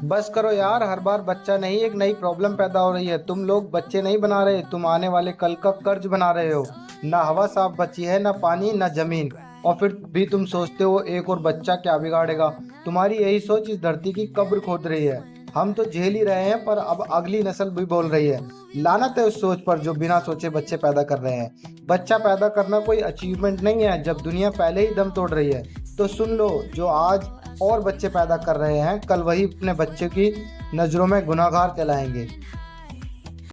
बस करो यार, हर बार बच्चा नहीं एक नई प्रॉब्लम पैदा हो रही है। तुम लोग बच्चे नहीं बना रहे, तुम आने वाले कल का कर्ज बना रहे हो। ना हवा साफ बची है, ना पानी, ना जमीन। और फिर भी तुम सोचते हो एक और बच्चा क्या बिगाड़ेगा। तुम्हारी यही सोच इस धरती की कब्र खोद रही है। हम तो झेल ही रहे हैं, पर अब अगली नस्ल भी बोल रही है। लानत है उस सोच पर जो बिना सोचे बच्चे पैदा कर रहे हैं। बच्चा पैदा करना कोई अचीवमेंट नहीं है जब दुनिया पहले ही दम तोड़ रही है। तो सुन लो, जो आज और बच्चे पैदा कर रहे हैं, कल वही अपने बच्चे की नजरों में गुनाहगार कहलाएंगे।